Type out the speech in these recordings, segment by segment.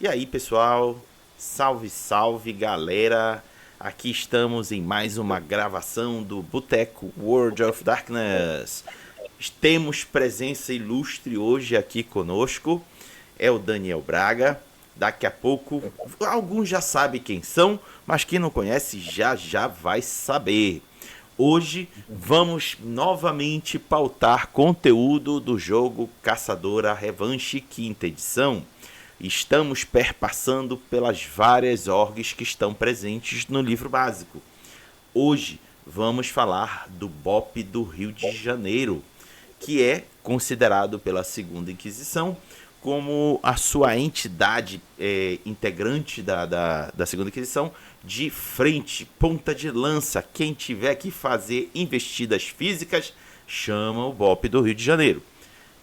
E aí, pessoal? Salve, salve, galera! Aqui estamos em mais uma gravação do Boteco World of Darkness. Temos presença ilustre hoje aqui conosco. É o Daniel Braga. Daqui a pouco, alguns já sabem quem são, mas quem não conhece já vai saber. Hoje vamos novamente pautar conteúdo do jogo Caçadora Revanche quinta edição. Estamos perpassando pelas várias orgs que estão presentes no livro básico. Hoje vamos falar do BOP do Rio de Janeiro, que é considerado pela Segunda Inquisição como a sua entidade integrante da Segunda Inquisição de frente, ponta de lança. Quem tiver que fazer investidas físicas, chama o BOP do Rio de Janeiro.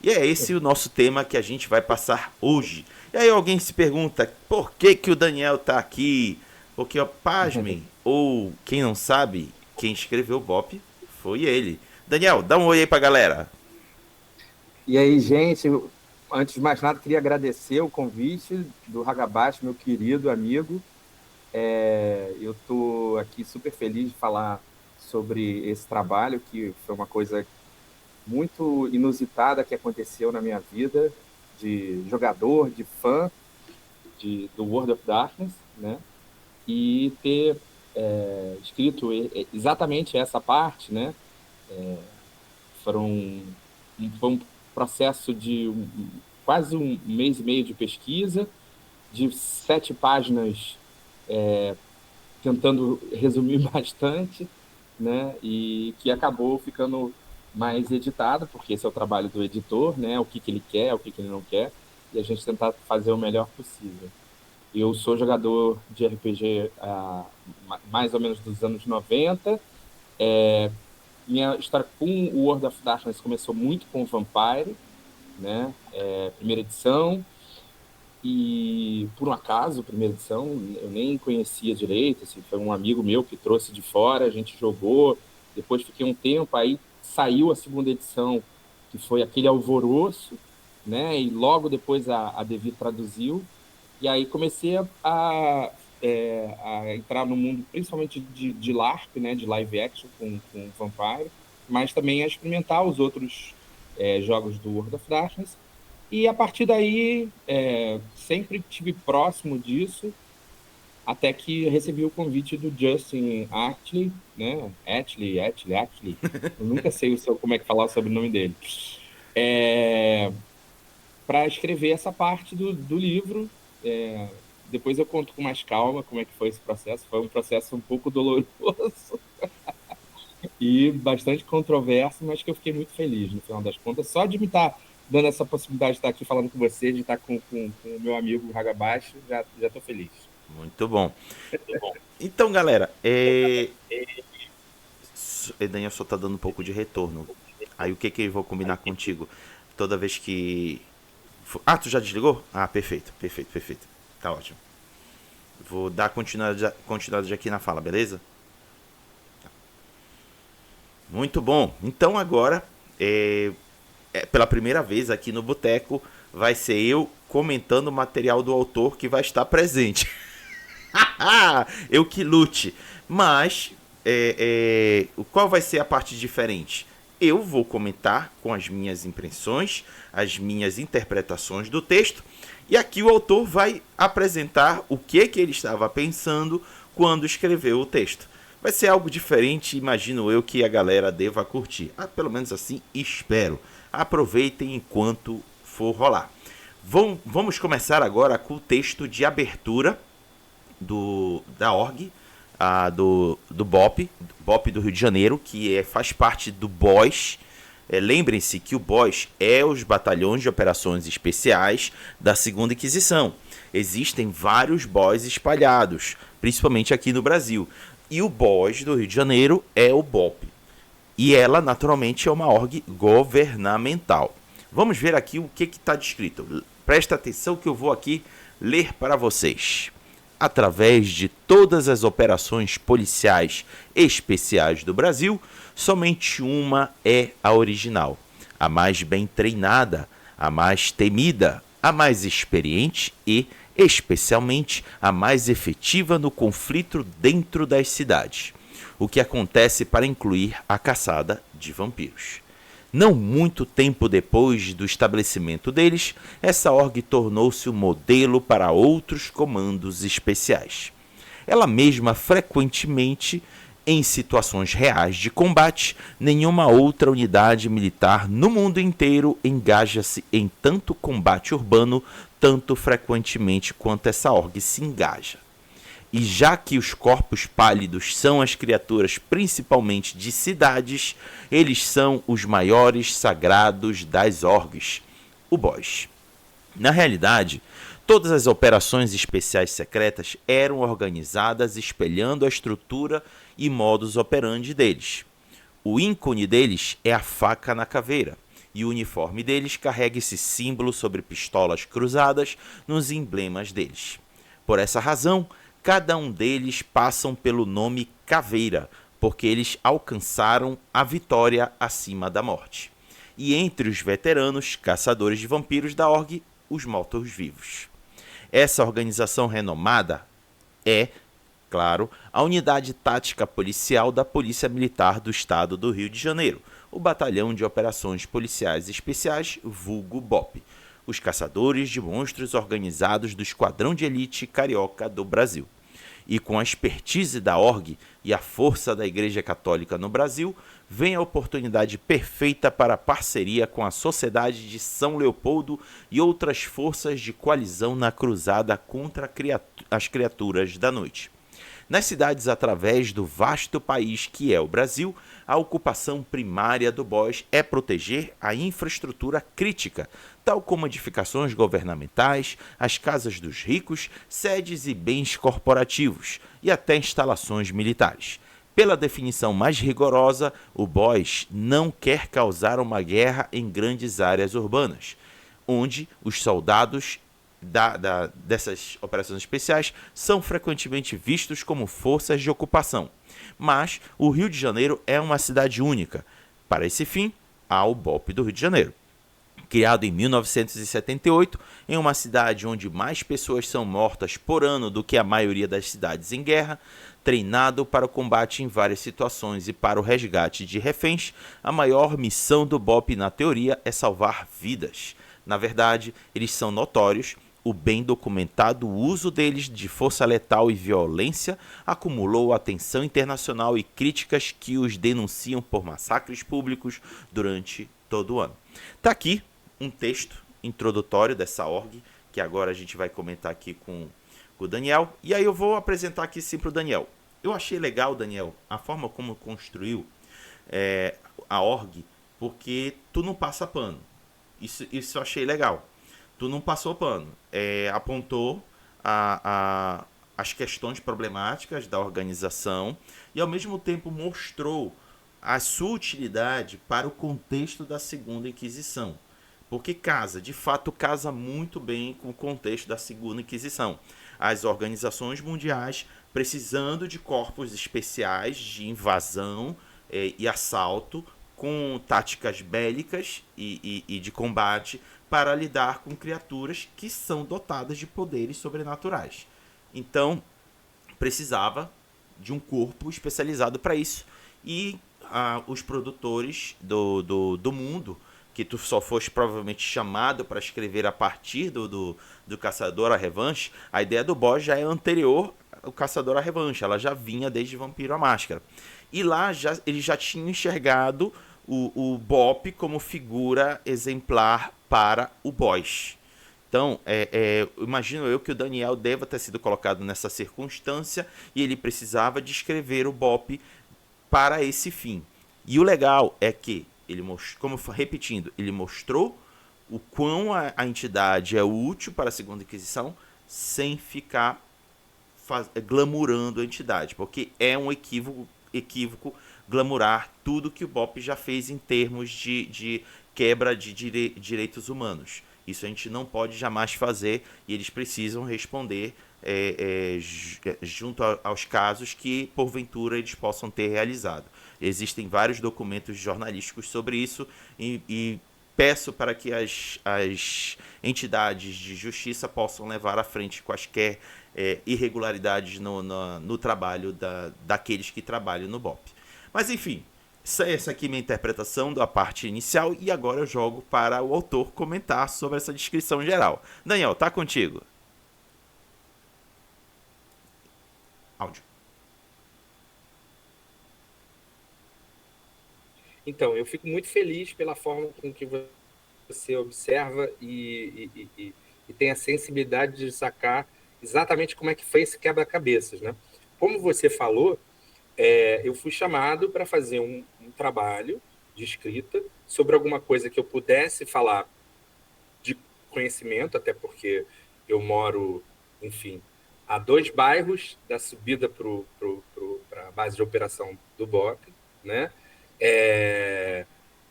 E é esse o nosso tema que a gente vai passar hoje. E aí alguém se pergunta, por que o Daniel tá aqui? Porque, ó, pasmem, ou quem não sabe, quem escreveu o BOP foi ele. Daniel, dá um oi aí pra galera. E aí, gente, antes de mais nada, queria agradecer o convite do Hagabashi, meu querido amigo. Eu estou aqui super feliz de falar sobre esse trabalho, que foi uma coisa muito inusitada que aconteceu na minha vida, de jogador, de fã do World of Darkness, né? E ter escrito exatamente essa parte, né? Foi um processo de quase um mês e meio de pesquisa, de 7 páginas, tentando resumir bastante, né? E que acabou ficando mais editado, porque esse é o trabalho do editor, né? O que ele quer, o que ele não quer, e a gente tentar fazer o melhor possível. Eu sou jogador de RPG há mais ou menos dos anos 90. Minha história com o World of Darkness começou muito com o Vampire, né? Primeira edição, e por um acaso, primeira edição, eu nem conhecia direito, assim, foi um amigo meu que trouxe de fora, a gente jogou, depois fiquei um tempo, aí saiu a segunda edição, que foi aquele alvoroço, né? E logo depois a Devir traduziu, e aí comecei a entrar no mundo, principalmente de LARP, né? De live action com Vampire, mas também a experimentar os outros jogos do World of Darkness. E a partir daí, sempre estive próximo disso, até que recebi o convite do Justin Actley, né? Actley. Eu nunca sei como é que falar o sobrenome dele. Para escrever essa parte do livro. Depois eu conto com mais calma como é que foi esse processo. Foi um processo um pouco doloroso e bastante controverso, mas que eu fiquei muito feliz no final das contas. Só de me estar dando essa possibilidade de estar aqui falando com você, de estar com o meu amigo Hagabashi, já estou feliz. Muito bom. Então, galera, Daniel só tá dando um pouco de retorno. Aí o que eu vou combinar contigo? Toda vez que... Ah, tu já desligou? Ah, perfeito. Tá ótimo. Vou dar continuidade aqui na fala, beleza? Muito bom. Então agora, pela primeira vez aqui no Boteco, vai ser eu comentando o material do autor que vai estar presente. Eu que lute. Mas, qual vai ser a parte diferente? Eu vou comentar com as minhas impressões, as minhas interpretações do texto, e aqui o autor vai apresentar o que ele estava pensando quando escreveu o texto. Vai ser algo diferente, imagino eu que a galera deva curtir. Pelo menos assim espero. Aproveitem enquanto for rolar. Vamos começar agora com o texto de abertura da org, do BOP do Rio de Janeiro, que faz parte do BOS. Lembrem-se que o BOS é os Batalhões de Operações Especiais da Segunda Inquisição. Existem vários BOS espalhados, principalmente aqui no Brasil. E o BOS do Rio de Janeiro é o BOP. E ela, naturalmente, é uma org governamental. Vamos ver aqui o que está descrito. Presta atenção que eu vou aqui ler para vocês. Através de todas as operações policiais especiais do Brasil, somente uma é a original, a mais bem treinada, a mais temida, a mais experiente e especialmente a mais efetiva no conflito dentro das cidades, o que acontece para incluir a caçada de vampiros. Não muito tempo depois do estabelecimento deles, essa org tornou-se um modelo para outros comandos especiais. Ela mesma frequentemente, em situações reais de combate, nenhuma outra unidade militar no mundo inteiro engaja-se em tanto combate urbano tanto frequentemente quanto essa org se engaja. E já que os corpos pálidos são as criaturas principalmente de cidades, eles são os maiores sagrados das orgs, o boss. Na realidade, todas as operações especiais secretas eram organizadas espelhando a estrutura e modus operandi deles. O ícone deles é a faca na caveira, e o uniforme deles carrega esse símbolo sobre pistolas cruzadas nos emblemas deles. Por essa razão, cada um deles passam pelo nome Caveira, porque eles alcançaram a vitória acima da morte. E entre os veteranos caçadores de vampiros da org, os mortos-vivos. Essa organização renomada é, claro, a Unidade Tática Policial da Polícia Militar do Estado do Rio de Janeiro, o Batalhão de Operações Policiais Especiais, vulgo BOP, os caçadores de monstros organizados do Esquadrão de Elite Carioca do Brasil. E com a expertise da org e a força da Igreja Católica no Brasil, vem a oportunidade perfeita para a parceria com a Sociedade de São Leopoldo e outras forças de coalizão na cruzada contra as criaturas da noite. Nas cidades através do vasto país que é o Brasil, a ocupação primária do boss é proteger a infraestrutura crítica, tal como edificações governamentais, as casas dos ricos, sedes e bens corporativos, e até instalações militares. Pela definição mais rigorosa, o boss não quer causar uma guerra em grandes áreas urbanas, onde os soldados dessas operações especiais são frequentemente vistos como forças de ocupação. Mas o Rio de Janeiro é uma cidade única. Para esse fim, há o BOP do Rio de Janeiro. Criado em 1978, em uma cidade onde mais pessoas são mortas por ano do que a maioria das cidades em guerra, treinado para o combate em várias situações e para o resgate de reféns, a maior missão do BOP na teoria é salvar vidas. Na verdade, eles são notórios. O bem documentado uso deles de força letal e violência acumulou atenção internacional e críticas que os denunciam por massacres públicos durante todo o ano. Está aqui um texto introdutório dessa org, que agora a gente vai comentar aqui com o Daniel. E aí eu vou apresentar aqui sim para o Daniel. Eu achei legal, Daniel, a forma como construiu a org, porque tu não passa pano. Isso eu achei legal. Tu não passou pano, apontou as questões problemáticas da organização e ao mesmo tempo mostrou a sua utilidade para o contexto da Segunda Inquisição. Porque de fato casa muito bem com o contexto da Segunda Inquisição. As organizações mundiais precisando de corpos especiais de invasão e assalto com táticas bélicas e de combate para lidar com criaturas que são dotadas de poderes sobrenaturais. Então, precisava de um corpo especializado para isso. E os produtores do mundo, que tu só foste provavelmente chamado para escrever a partir do Caçador à Revanche, a ideia do boss já é anterior ao Caçador à Revanche. Ela já vinha desde Vampiro à Máscara. E lá eles já tinham enxergado o BOP como figura exemplar para o boss. Então, imagino eu que o Daniel deva ter sido colocado nessa circunstância e ele precisava descrever o BOP para esse fim. E o legal é que, repetindo, ele mostrou o quão a entidade é útil para a Segunda Inquisição sem ficar glamourando a entidade, porque é um equívoco glamurar tudo que o BOP já fez em termos de quebra de direitos humanos. Isso a gente não pode jamais fazer e eles precisam responder junto aos casos que, porventura, eles possam ter realizado. Existem vários documentos jornalísticos sobre isso e peço para que as entidades de justiça possam levar à frente quaisquer irregularidades no trabalho daqueles que trabalham no BOP. Mas enfim, essa aqui é minha interpretação da parte inicial e agora eu jogo para o autor comentar sobre essa descrição geral. Daniel, tá contigo. Áudio. Então, eu fico muito feliz pela forma com que você observa e tem a sensibilidade de sacar exatamente como é que foi esse quebra-cabeças, né? Como você falou, eu fui chamado para fazer um trabalho de escrita sobre alguma coisa que eu pudesse falar de conhecimento, até porque eu moro, enfim, a 2 bairros da subida para a base de operação do BOP, né?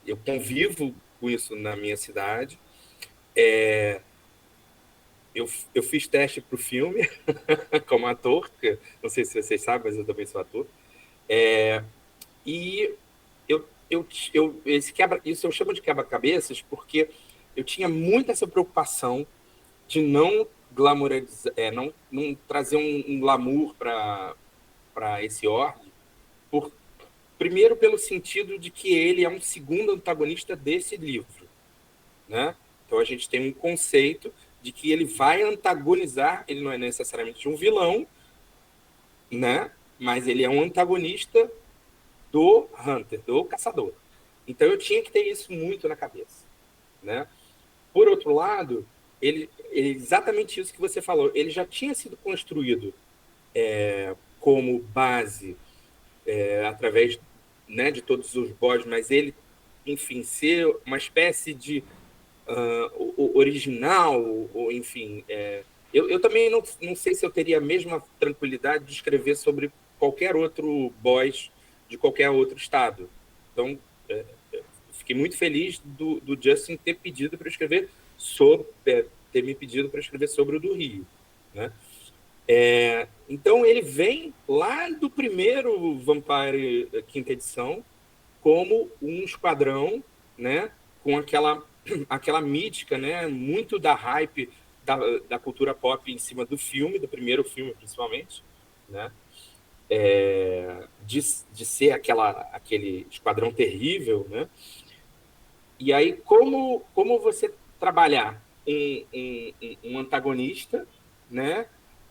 Eu convivo com isso na minha cidade. Eu fiz teste para o filme como ator, que não sei se vocês sabem, mas eu também sou ator. E isso eu chamo de quebra-cabeças porque eu tinha muito essa preocupação de não glamourizar, não trazer um glamour para esse org, primeiro pelo sentido de que ele é um segundo antagonista desse livro, né? Então a gente tem um conceito de que ele vai antagonizar, ele não é necessariamente um vilão, né? Mas ele é um antagonista do Hunter, do caçador. Então eu tinha que ter isso muito na cabeça, né? Por outro lado, ele exatamente isso que você falou, ele já tinha sido construído como base através, né, de todos os boss, mas ele, enfim, ser uma espécie de original, ou enfim, eu também não sei se eu teria a mesma tranquilidade de escrever sobre qualquer outro boss de qualquer outro estado. Então, fiquei muito feliz do Justin ter pedido para escrever ter me pedido para escrever sobre o do Rio, né? Então ele vem lá do primeiro Vampire quinta edição como um esquadrão, né, com aquela mítica, né, muito da hype da cultura pop em cima do filme, do primeiro filme principalmente, né, de ser aquele esquadrão terrível, né. E aí como você trabalhar um antagonista, né,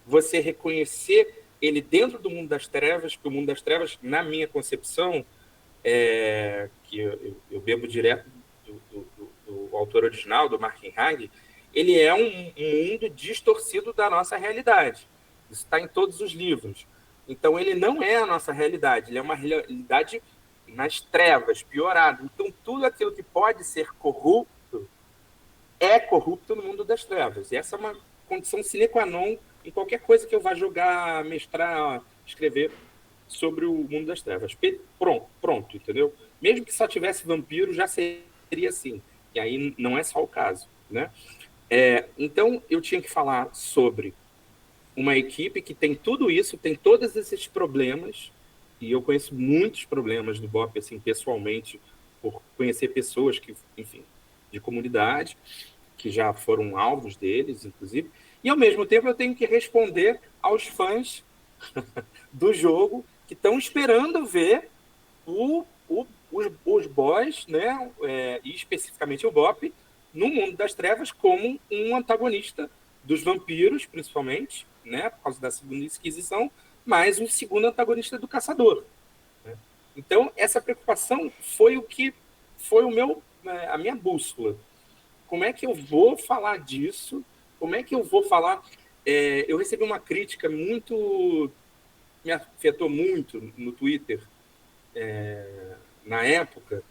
você reconhecer ele dentro do mundo das trevas, que o mundo das trevas, na minha concepção, que eu bebo direto do autor original, do Martin Hague, ele é um mundo distorcido da nossa realidade. Isso está em todos os livros. Então, ele não é a nossa realidade, ele é uma realidade nas trevas, piorado. Então, tudo aquilo que pode ser corrupto é corrupto no mundo das trevas. E essa é uma condição sine qua non em qualquer coisa que eu vá jogar, mestrar, escrever sobre o mundo das trevas. Pronto, entendeu? Mesmo que só tivesse vampiro, já seria assim. E aí não é só o caso, né? Então, eu tinha que falar sobre uma equipe que tem tudo isso, tem todos esses problemas, e eu conheço muitos problemas do BOP, assim, pessoalmente, por conhecer pessoas que, enfim, de comunidade, que já foram alvos deles, inclusive, e ao mesmo tempo eu tenho que responder aos fãs do jogo que estão esperando ver os boys, né, e especificamente o Bop, no mundo das trevas como um antagonista dos vampiros, principalmente, né, por causa da segunda Inquisição, mas um segundo antagonista do caçador. Né? Então, essa preocupação foi a minha bússola. Como é que eu vou falar disso? Como é que eu vou falar? Eu recebi uma crítica me afetou muito no Twitter, na época,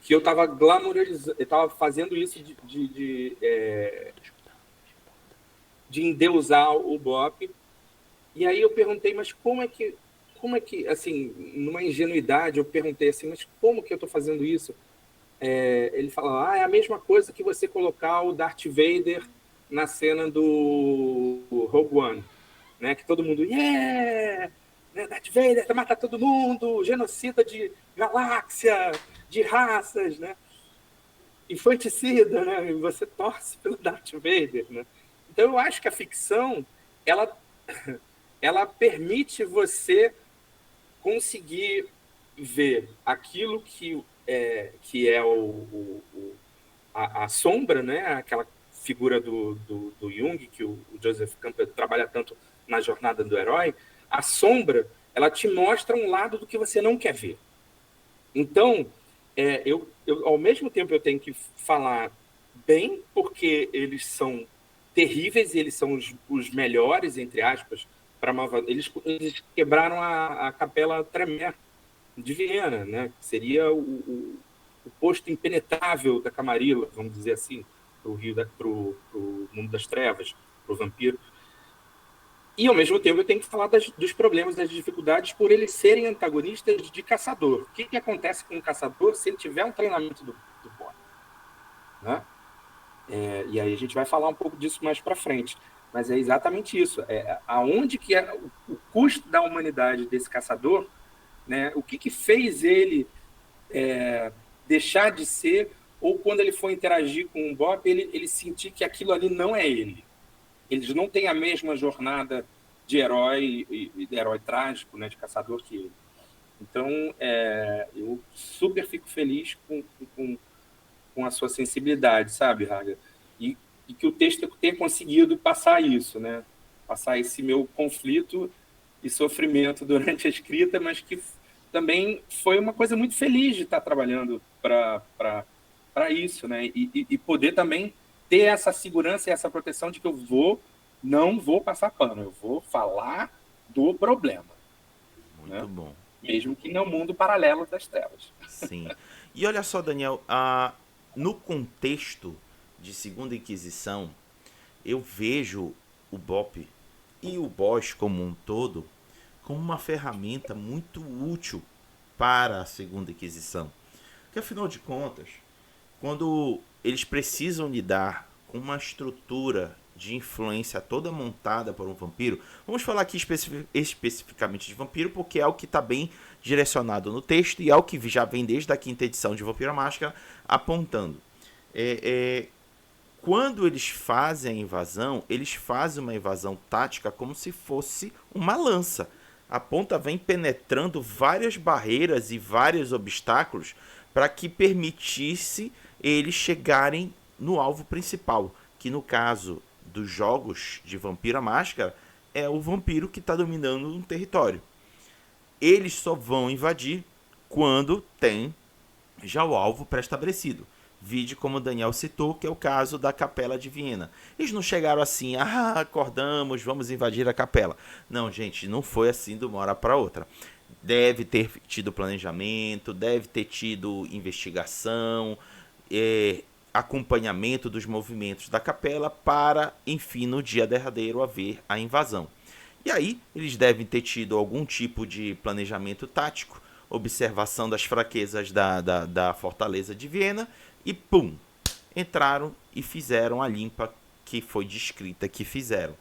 que eu estava glamourizando, eu estava fazendo isso de endeusar o Bop. E aí eu perguntei, mas como é que, assim, numa ingenuidade, eu perguntei assim, mas como que eu estou fazendo isso? Ele fala, é a mesma coisa que você colocar o Darth Vader na cena do Rogue One, né? Que todo mundo, yeah! Né? Darth Vader mata todo mundo, genocida de galáxia, de raças, né? infanticida, né? E você torce pelo Darth Vader, né? Então eu acho que a ficção ela, ela permite você conseguir ver aquilo que é a sombra, né? Aquela figura do Jung, que o Joseph Campbell trabalha tanto na jornada do herói, a sombra, ela te mostra um lado do que você não quer ver. Então, ao mesmo tempo eu tenho que falar bem, porque eles são terríveis, eles são os melhores, entre aspas, para eles quebraram a Capela Tremere de Viena, né? Que seria o posto impenetrável da Camarilla, vamos dizer assim, para o mundo das trevas, para o vampiro. E, ao mesmo tempo, eu tenho que falar dos problemas, das dificuldades, por eles serem antagonistas de caçador. O que acontece com o caçador se ele tiver um treinamento do bode? Né? E aí a gente vai falar um pouco disso mais para frente. Mas é exatamente isso. Aonde que é o custo da humanidade desse caçador, né? O que fez ele deixar de ser, ou quando ele for interagir com o Bop, ele sentir que aquilo ali não é ele. Eles não têm a mesma jornada de herói e de herói trágico, né, de caçador que ele. Então, eu super fico feliz com a sua sensibilidade, sabe, Raga? E que o texto tenha conseguido passar isso, né? Passar esse meu conflito e sofrimento durante a escrita, mas que também foi uma coisa muito feliz de estar trabalhando para isso, né? E poder também ter essa segurança e essa proteção de que não vou passar pano, eu vou falar do problema. Muito bom. Mesmo que no mundo paralelo das trevas. Sim. E olha só, Daniel, no contexto de Segunda Inquisição, eu vejo o BOP e o boss como um todo como uma ferramenta muito útil para a Segunda Inquisição. Porque afinal de contas, quando eles precisam lidar com uma estrutura de influência toda montada por um vampiro, vamos falar aqui especificamente de vampiro, porque é o que está bem direcionado no texto e é o que já vem desde a quinta edição de Vampiro à Máscara apontando. Quando eles fazem a invasão, eles fazem uma invasão tática como se fosse uma lança. A ponta vem penetrando várias barreiras e vários obstáculos para que permitisse eles chegarem no alvo principal, que no caso dos jogos de Vampiro à Máscara é o vampiro que está dominando um território. Eles só vão invadir quando tem já o alvo pré-estabelecido. Vide como o Daniel citou, que é o caso da Capela de Viena. Eles não chegaram assim, acordamos, vamos invadir a capela. Não, gente, não foi assim de uma hora para outra. Deve ter tido planejamento, deve ter tido investigação, acompanhamento dos movimentos da capela para, enfim, no dia derradeiro haver a invasão. E aí, eles devem ter tido algum tipo de planejamento tático, observação das fraquezas da fortaleza de Viena e pum, entraram e fizeram a limpa que foi descrita que fizeram.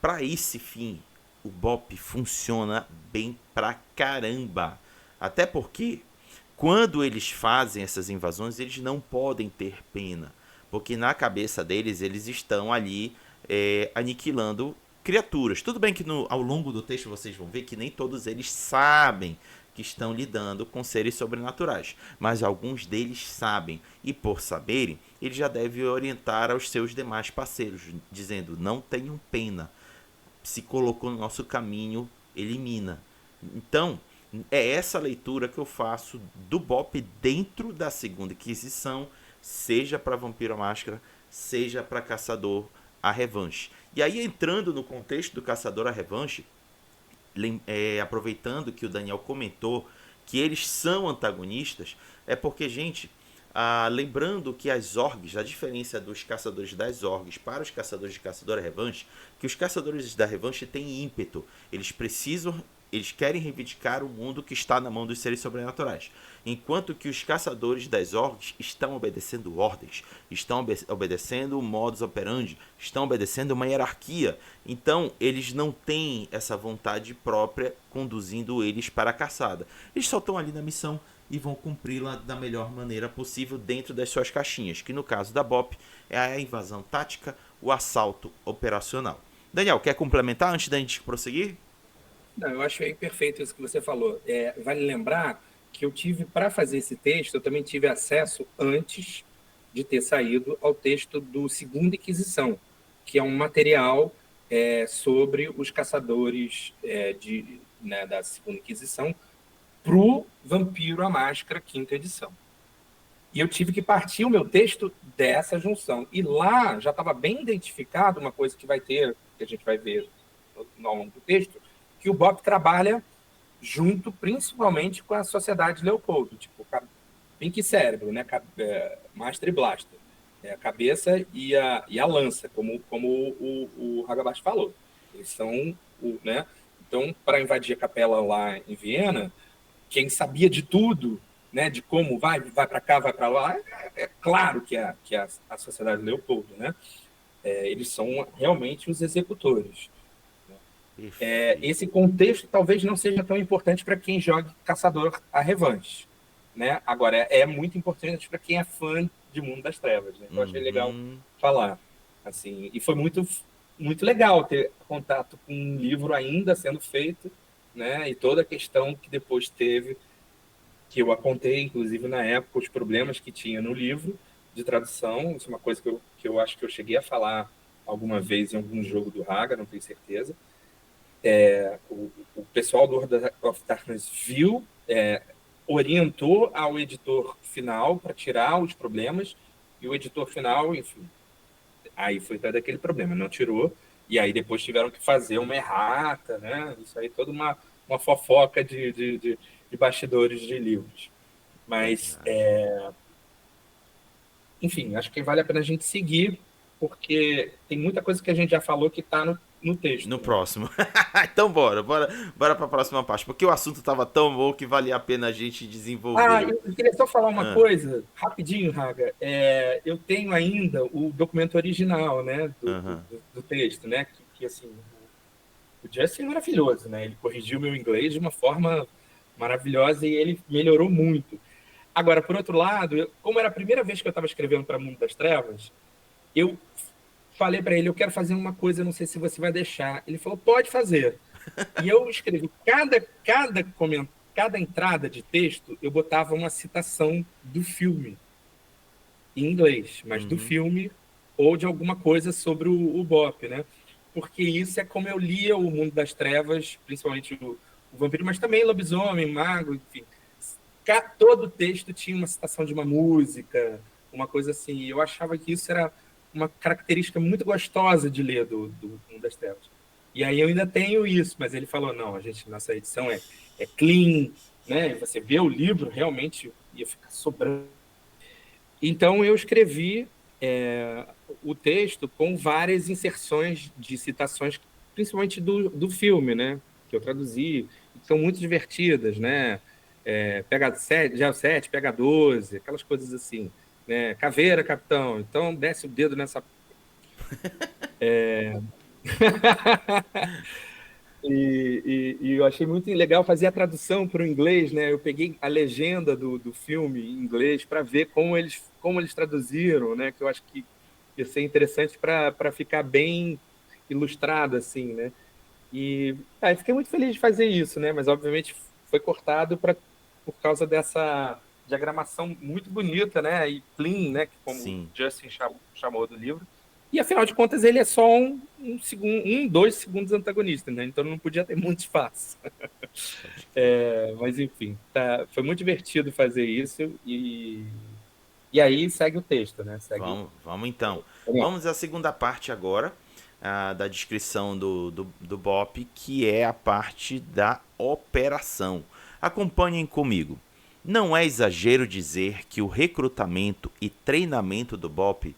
Para esse fim, o BOP funciona bem pra caramba. Até porque, quando eles fazem essas invasões, eles não podem ter pena. Porque na cabeça deles, eles estão ali aniquilando criaturas. Tudo bem que ao longo do texto vocês vão ver que nem todos eles sabem que estão lidando com seres sobrenaturais. Mas alguns deles sabem. E por saberem, eles já devem orientar aos seus demais parceiros, dizendo, não tenham pena. Se colocou no nosso caminho, elimina. Então, é essa leitura que eu faço do BOP dentro da Segunda Inquisição, seja para Vampiro à Máscara, seja para Caçador à Revanche. E aí, entrando no contexto do Caçador à Revanche, aproveitando que o Daniel comentou que eles são antagonistas, é porque, gente, lembrando que as orgs, a diferença dos caçadores das orgs para os caçadores de Caçador à Revanche, que os caçadores da Revanche têm ímpeto, eles querem reivindicar o mundo que está na mão dos seres sobrenaturais. Enquanto que os caçadores das orgs estão obedecendo ordens, estão obedecendo modus operandi, estão obedecendo uma hierarquia. Então, eles não têm essa vontade própria conduzindo eles para a caçada. Eles só estão ali na missão e vão cumpri-la da melhor maneira possível dentro das suas caixinhas, que no caso da BOP é a invasão tática, o assalto operacional. Daniel, quer complementar antes da gente prosseguir? Não, eu achei perfeito isso que você falou. Vale lembrar que eu tive, para fazer esse texto, eu também tive acesso antes de ter saído ao texto do Segunda Inquisição, que é um material sobre os caçadores da Segunda Inquisição para o Vampiro à Máscara, quinta edição. E eu tive que partir o meu texto dessa junção. E lá já estava bem identificado uma coisa que a gente vai ver ao longo do texto, que o Bop trabalha junto, principalmente, com a Sociedade Leopoldo, tipo Pink Cérebro, né? Master e Blaster, a cabeça e a lança, como o Hagabashi falou. Eles são, né? Então, para invadir a capela lá em Viena, quem sabia de tudo, né? De como vai para cá, vai para lá, é claro que é a Sociedade Leopoldo, né? Eles são realmente os executores. Esse contexto talvez não seja tão importante para quem joga Caçador à Revanche, né? Agora, é muito importante para quem é fã de Mundo das Trevas, né? Então, eu achei legal falar. Assim, e foi muito, muito legal ter contato com um livro ainda sendo feito, né? E toda a questão que depois teve, que eu apontei, inclusive, na época, os problemas que tinha no livro de tradução. Isso é uma coisa que eu acho que eu cheguei a falar alguma vez em algum jogo do Haga, não tenho certeza. O pessoal do World of Darkness viu, orientou ao editor final para tirar os problemas, e o editor final, enfim, aí foi todo aquele problema, não tirou, e aí depois tiveram que fazer uma errata, né? Isso aí toda uma fofoca de bastidores de livros. Mas, enfim, acho que vale a pena a gente seguir, porque tem muita coisa que a gente já falou que está no texto. No próximo. Então bora para a próxima parte, porque o assunto estava tão bom que valia a pena a gente desenvolver. Eu queria só falar uma coisa, rapidinho, Raga. Eu tenho ainda o documento original, né, do texto, né, que assim, o Justin é maravilhoso, né, ele corrigiu meu inglês de uma forma maravilhosa e ele melhorou muito. Agora, por outro lado, como era a primeira vez que eu estava escrevendo para Mundo das Trevas, eu falei para ele, eu quero fazer uma coisa, não sei se você vai deixar. Ele falou, pode fazer. E eu escrevi cada entrada de texto, eu botava uma citação do filme, em inglês, mas do filme ou de alguma coisa sobre o Bop, né? Porque isso é como eu lia o Mundo das Trevas, principalmente o Vampiro, mas também Lobisomem, Mago, enfim. Todo texto tinha uma citação de uma música, uma coisa assim. E eu achava que isso era uma característica muito gostosa de ler do Mundo das Trevas. E aí eu ainda tenho isso, mas ele falou, não, nossa edição é clean, né? E você vê o livro, realmente ia ficar sobrando. Então eu escrevi o texto com várias inserções de citações, principalmente do filme, né? Que eu traduzi, que são muito divertidas, né? Pega 7, já 7, pega 12, aquelas coisas assim, né? Caveira, capitão, então desce o dedo nessa... E eu achei muito legal fazer a tradução para o inglês, né? Eu peguei a legenda do filme em inglês para ver como eles traduziram, né? Que eu acho que ia ser interessante para ficar bem ilustrado, assim, né? E fiquei muito feliz de fazer isso, né? Mas, obviamente, foi cortado por causa dessa diagramação muito bonita, né? E clean, né? Como o Justin chamou do livro. E, afinal de contas, ele é só dois segundos antagonista, né? Então não podia ter muito espaço. Mas, enfim, foi muito divertido fazer isso. E aí segue o texto, né? Vamos então. Vamos à segunda parte agora, da descrição do Bop, que é a parte da operação. Acompanhem comigo. Não é exagero dizer que o recrutamento e treinamento do Bop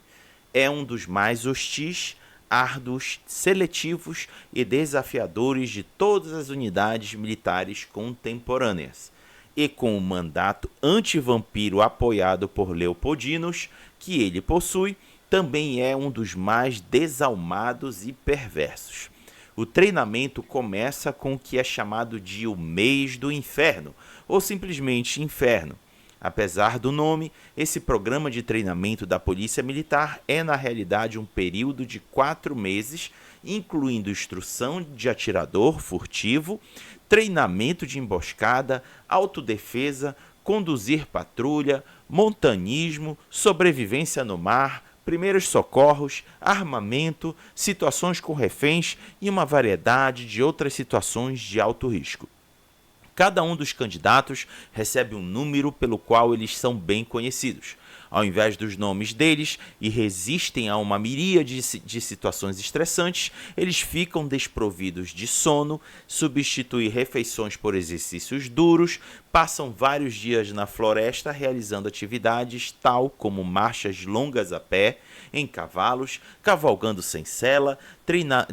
é um dos mais hostis, árduos, seletivos e desafiadores de todas as unidades militares contemporâneas. E com o mandato anti-vampiro apoiado por Leopoldinos, que ele possui, também é um dos mais desalmados e perversos. O treinamento começa com o que é chamado de o mês do inferno, ou simplesmente inferno, Apesar do nome, esse programa de treinamento da Polícia Militar é na realidade um período de 4 meses, incluindo instrução de atirador furtivo, treinamento de emboscada, autodefesa, conduzir patrulha, montanismo, sobrevivência no mar, primeiros socorros, armamento, situações com reféns e uma variedade de outras situações de alto risco. Cada um dos candidatos recebe um número pelo qual eles são bem conhecidos. Ao invés dos nomes deles e resistem a uma miríade de situações estressantes, eles ficam desprovidos de sono, substituem refeições por exercícios duros, passam vários dias na floresta realizando atividades tal como marchas longas a pé, em cavalos, cavalgando sem sela,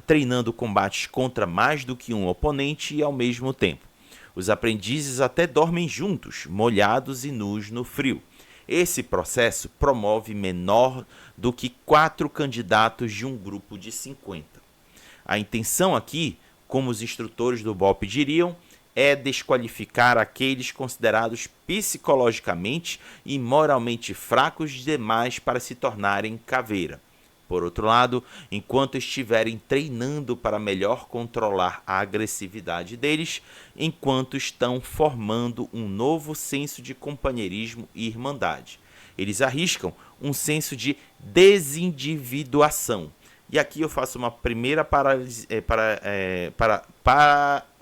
treinando combates contra mais do que um oponente e ao mesmo tempo. Os aprendizes até dormem juntos, molhados e nus no frio. Esse processo promove menor do que 4 candidatos de um grupo de 50. A intenção aqui, como os instrutores do BOPE diriam, é desqualificar aqueles considerados psicologicamente e moralmente fracos demais para se tornarem caveira. Por outro lado, enquanto estiverem treinando para melhor controlar a agressividade deles, enquanto estão formando um novo senso de companheirismo e irmandade. Eles arriscam um senso de desindividuação. E aqui eu faço uma primeira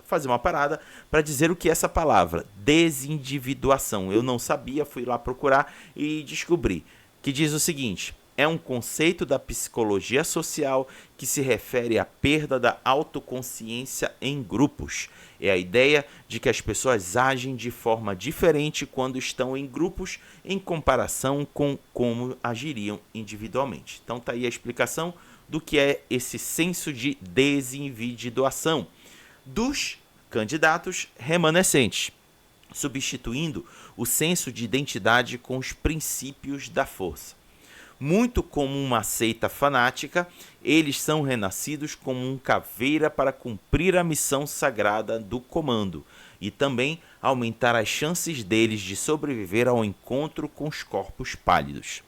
fazer uma parada para dizer o que é essa palavra, desindividuação. Eu não sabia, fui lá procurar e descobri, que diz o seguinte: é um conceito da psicologia social que se refere à perda da autoconsciência em grupos. É a ideia de que as pessoas agem de forma diferente quando estão em grupos em comparação com como agiriam individualmente. Então tá aí a explicação do que é esse senso de desindividuação dos candidatos remanescentes, substituindo o senso de identidade com os princípios da força. Muito como uma seita fanática, eles são renascidos como um caveira para cumprir a missão sagrada do comando e também aumentar as chances deles de sobreviver ao encontro com os corpos pálidos.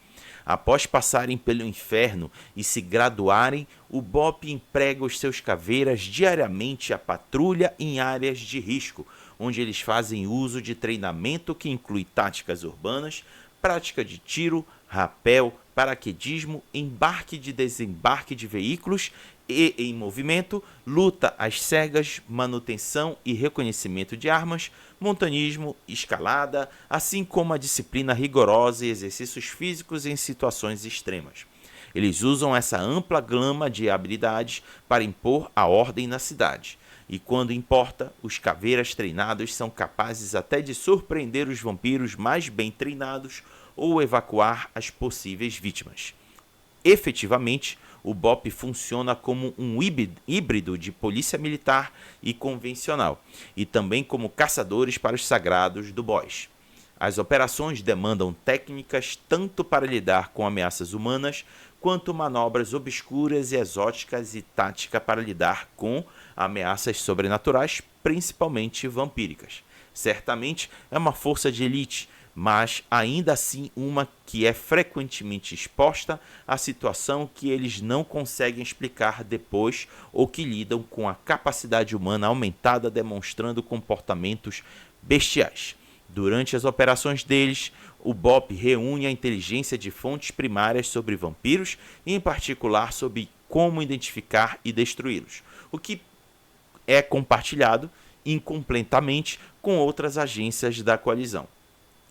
Após passarem pelo inferno e se graduarem, o BOPE emprega os seus caveiras diariamente à patrulha em áreas de risco, onde eles fazem uso de treinamento que inclui táticas urbanas, prática de tiro, rapel, paraquedismo, embarque e desembarque de veículos e em movimento, luta às cegas, manutenção e reconhecimento de armas, montanismo, escalada, assim como a disciplina rigorosa e exercícios físicos em situações extremas. Eles usam essa ampla gama de habilidades para impor a ordem na cidade. E quando importa, os caveiras treinados são capazes até de surpreender os vampiros mais bem treinados ou evacuar as possíveis vítimas. Efetivamente, o BOPE funciona como um híbrido de polícia militar e convencional, e também como caçadores para os sagrados do boss. As operações demandam técnicas tanto para lidar com ameaças humanas, quanto manobras obscuras e exóticas e tática para lidar com ameaças sobrenaturais, principalmente vampíricas. Certamente é uma força de elite, mas ainda assim uma que é frequentemente exposta à situação que eles não conseguem explicar depois ou que lidam com a capacidade humana aumentada demonstrando comportamentos bestiais. Durante as operações deles, o BOPE reúne a inteligência de fontes primárias sobre vampiros e em particular sobre como identificar e destruí-los, o que é compartilhado incompletamente com outras agências da coalizão.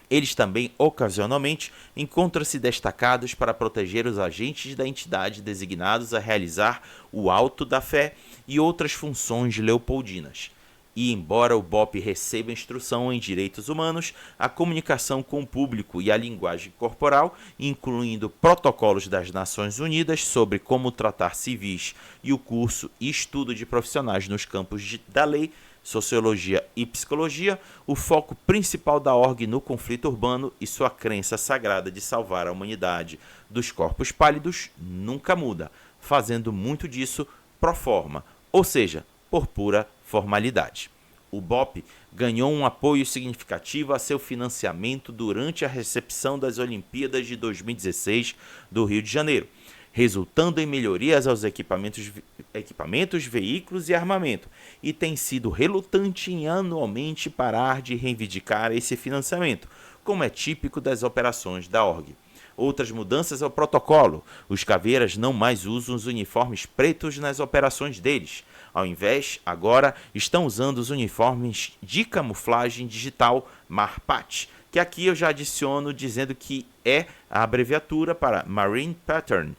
Eles também, ocasionalmente, encontram-se destacados para proteger os agentes da entidade designados a realizar o auto da fé e outras funções leopoldinas. E, embora o BOPE receba instrução em direitos humanos, a comunicação com o público e a linguagem corporal, incluindo protocolos das Nações Unidas sobre como tratar civis e o curso e estudo de profissionais nos campos da lei, sociologia e psicologia, o foco principal da org no conflito urbano e sua crença sagrada de salvar a humanidade dos corpos pálidos nunca muda, fazendo muito disso pro forma, ou seja, por pura formalidade. O BOP ganhou um apoio significativo a seu financiamento durante a recepção das Olimpíadas de 2016 do Rio de Janeiro, resultando em melhorias aos equipamentos, veículos e armamento, e tem sido relutante em anualmente parar de reivindicar esse financiamento, como é típico das operações da ORG. Outras mudanças ao protocolo. Os caveiras não mais usam os uniformes pretos nas operações deles. Ao invés, agora, estão usando os uniformes de camuflagem digital MARPAT, que aqui eu já adiciono dizendo que é a abreviatura para Marine Pattern,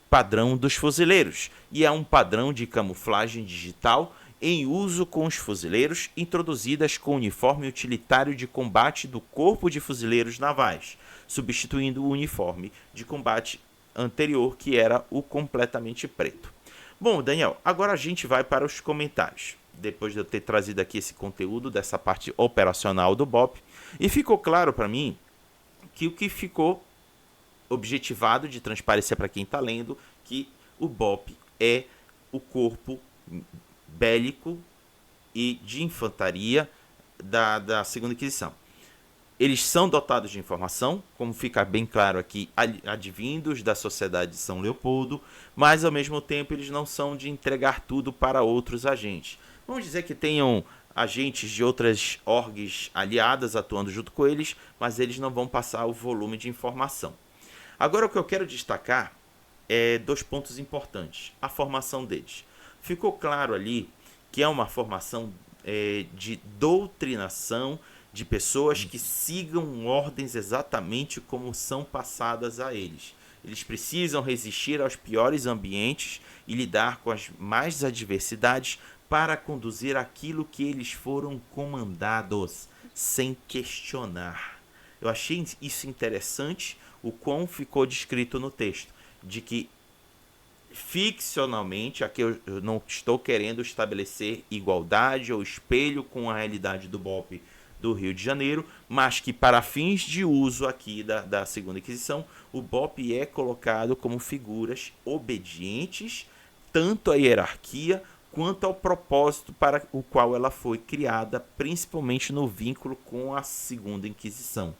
padrão dos fuzileiros, e é um padrão de camuflagem digital em uso com os fuzileiros, introduzidas com o uniforme utilitário de combate do Corpo de Fuzileiros Navais, substituindo o uniforme de combate anterior, que era o completamente preto. Bom, Daniel, agora a gente vai para os comentários. Depois de eu ter trazido aqui esse conteúdo dessa parte operacional do BOP, e ficou claro para mim que o que ficou objetivado de transparecer para quem está lendo, que o BOP é o corpo bélico e de infantaria da Segunda Inquisição. Eles são dotados de informação, como fica bem claro aqui, advindos da Sociedade de São Leopoldo, mas ao mesmo tempo eles não são de entregar tudo para outros agentes. Vamos dizer que tenham agentes de outras orgs aliadas atuando junto com eles, mas eles não vão passar o volume de informação. Agora o que eu quero destacar é 2 pontos importantes. A formação deles. Ficou claro ali que é uma formação de doutrinação de pessoas que sigam ordens exatamente como são passadas a eles. Eles precisam resistir aos piores ambientes e lidar com as mais adversidades para conduzir aquilo que eles foram comandados, sem questionar. Eu achei isso interessante, o quão ficou descrito no texto, de que ficcionalmente, aqui eu não estou querendo estabelecer igualdade ou espelho com a realidade do BOP do Rio de Janeiro, mas que para fins de uso aqui da Segunda Inquisição, o BOP é colocado como figuras obedientes tanto à hierarquia quanto ao propósito para o qual ela foi criada, principalmente no vínculo com a Segunda Inquisição.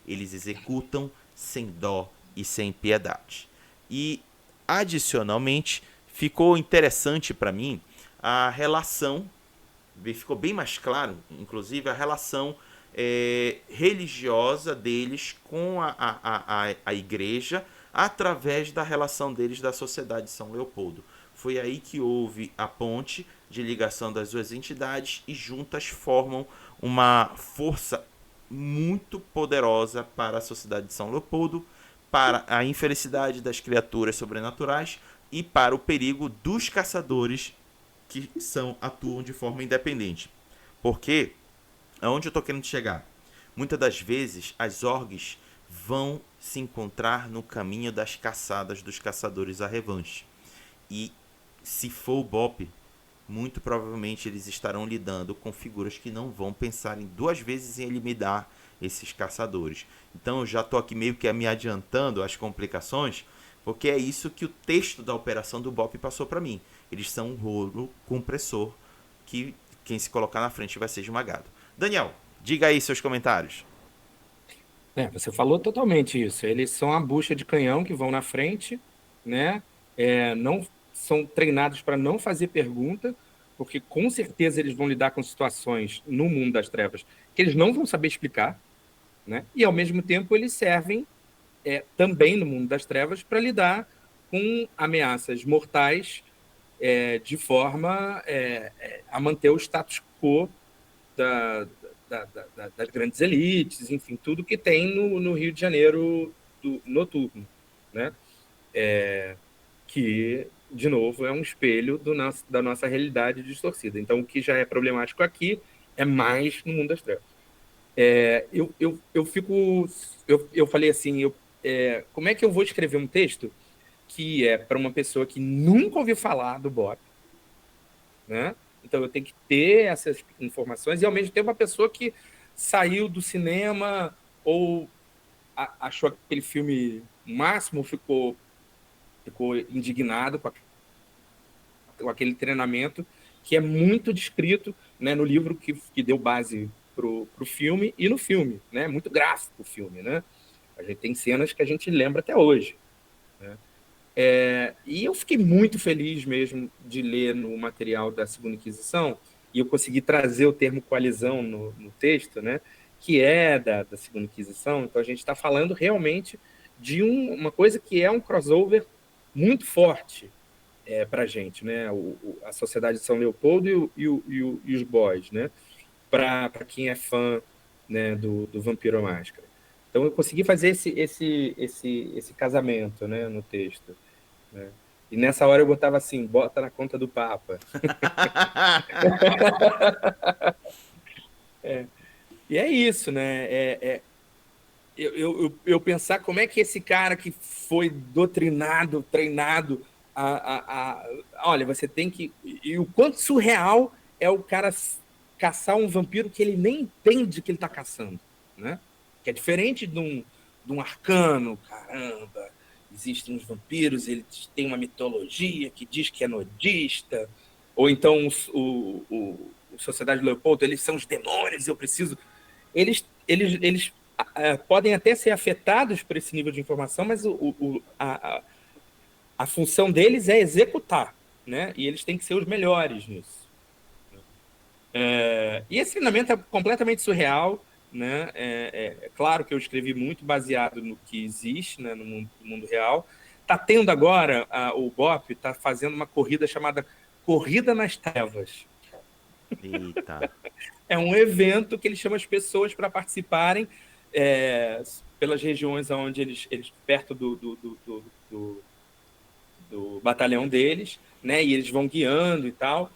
Eles executam sem dó e sem piedade. E, adicionalmente, ficou interessante para mim a relação, ficou bem mais claro, inclusive, a relação religiosa deles com a igreja, através da relação deles da Sociedade de São Leopoldo. Foi aí que houve a ponte de ligação das duas entidades e juntas formam uma força muito poderosa para a Sociedade de São Leopoldo, para a infelicidade das criaturas sobrenaturais e para o perigo dos caçadores que atuam de forma independente. Porque, aonde eu estou querendo chegar? Muitas das vezes as orgs vão se encontrar no caminho das caçadas dos caçadores à revanche. E se for o BOP, muito provavelmente eles estarão lidando com figuras que não vão pensar em 2 vezes em eliminar esses caçadores. Então eu já estou aqui meio que me adiantando às complicações, porque é isso que o texto da operação do BOP passou para mim. Eles são um rolo compressor que quem se colocar na frente vai ser esmagado. Daniel, diga aí seus comentários. Você falou totalmente isso. Eles são a bucha de canhão que vão na frente, né? Não são treinados para não fazer pergunta, porque com certeza eles vão lidar com situações no mundo das trevas que eles não vão saber explicar, né? E ao mesmo tempo eles servem também no mundo das trevas para lidar com ameaças mortais de forma a manter o status quo das grandes elites, enfim, tudo que tem no Rio de Janeiro noturno, né? Que, de novo, é um espelho da nossa realidade distorcida. Então, o que já é problemático aqui é mais no mundo das trevas. Eu falei assim, como é que eu vou escrever um texto que é para uma pessoa que nunca ouviu falar do BOP, né? Então, eu tenho que ter essas informações e, ao mesmo tempo, uma pessoa que saiu do cinema ou achou aquele filme máximo, ficou indignado com aquele treinamento que é muito descrito né, no livro que deu base pro filme e no filme, né? Muito gráfico o filme, né? A gente tem cenas que a gente lembra até hoje, né? E eu fiquei muito feliz mesmo de ler no material da Segunda Inquisição, e eu consegui trazer o termo coalizão no texto, né? Que é da Segunda Inquisição. Então a gente está falando realmente de uma coisa que é um crossover muito forte para a gente, né? A Sociedade de São Leopoldo e os boys, né? Para quem é fã, né, do Vampiro à Máscara. Então eu consegui fazer esse casamento, né, no texto, né? E nessa hora eu botava assim, bota na conta do Papa. E é isso, né? Eu pensar como é que esse cara que foi doutrinado, treinado, olha, você tem que. E o quanto surreal é o cara caçar um vampiro que ele nem entende que ele está caçando, né? Que é diferente de um arcano, caramba. Existem os vampiros, eles têm uma mitologia que diz que é nudista, ou então o Sociedade de Leopoldo, eles são os demônios, eu preciso. Eles podem até ser afetados por esse nível de informação, mas a função deles é executar, né? E eles têm que ser os melhores nisso. E esse treinamento é completamente surreal, né? É claro que eu escrevi muito baseado no que existe, né, no mundo real. Está tendo agora, o BOP está fazendo uma corrida chamada Corrida nas Trevas. Eita. É um evento que ele chama as pessoas para participarem pelas regiões onde eles perto do batalhão deles, né? E eles vão guiando e tal.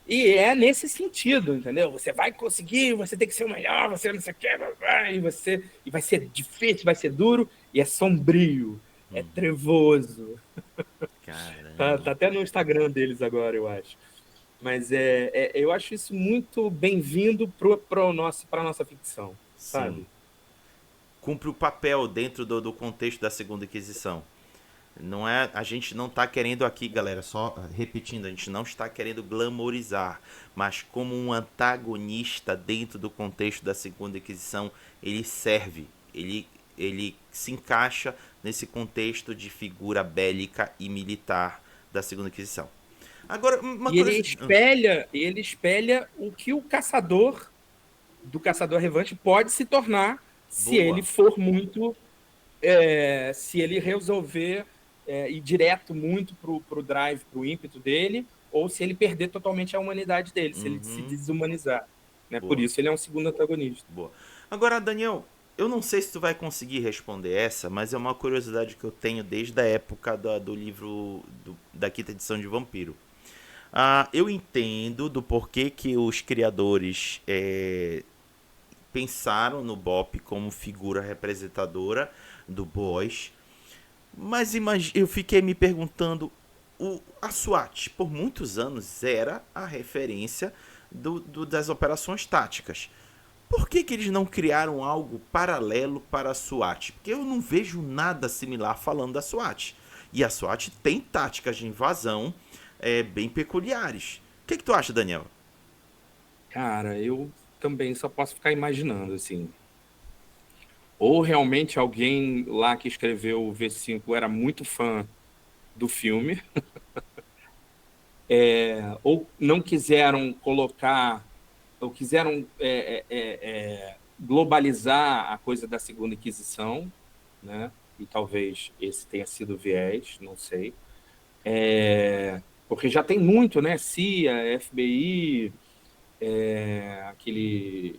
E é nesse sentido, entendeu? Você vai conseguir, você tem que ser o melhor, você não sei o que, e vai ser difícil, vai ser duro, e é sombrio, é trevoso. Caramba. Tá até no Instagram deles agora, eu acho. Mas eu acho isso muito bem-vindo para a nossa ficção, sabe? Sim. Cumpre o papel dentro do contexto da Segunda Inquisição. Não é, a gente não está querendo aqui, galera, só repetindo, a gente não está querendo glamorizar, mas como um antagonista dentro do contexto da Segunda Inquisição, ele serve, ele se encaixa nesse contexto de figura bélica e militar da Segunda Inquisição. Agora, uma E coisa... ele espelha o que o caçador do caçador revanche pode se tornar se ele Boa. for muito, se ele resolver ir direto muito pro drive, pro ímpeto dele, ou se ele perder totalmente a humanidade dele, se ele se desumanizar, né? Por Boa. isso ele é um segundo antagonista. Boa. Agora, Daniel, eu não sei se tu vai conseguir responder essa, mas é uma curiosidade que eu tenho desde a época do livro da quinta edição de Vampiro. Eu entendo do porquê que os criadores pensaram no Bop como figura representadora do Boys, mas eu fiquei me perguntando, a SWAT por muitos anos era a referência das operações táticas. Por que eles não criaram algo paralelo para a SWAT? Porque eu não vejo nada similar falando da SWAT. E a SWAT tem táticas de invasão bem peculiares. O que tu acha, Daniel? Cara, eu também só posso ficar imaginando, assim. Ou realmente alguém lá que escreveu o V5 era muito fã do filme, ou não quiseram colocar, ou quiseram globalizar a coisa da Segunda Inquisição, né? E talvez esse tenha sido o viés, não sei. Porque já tem muito, né? CIA, FBI, aquele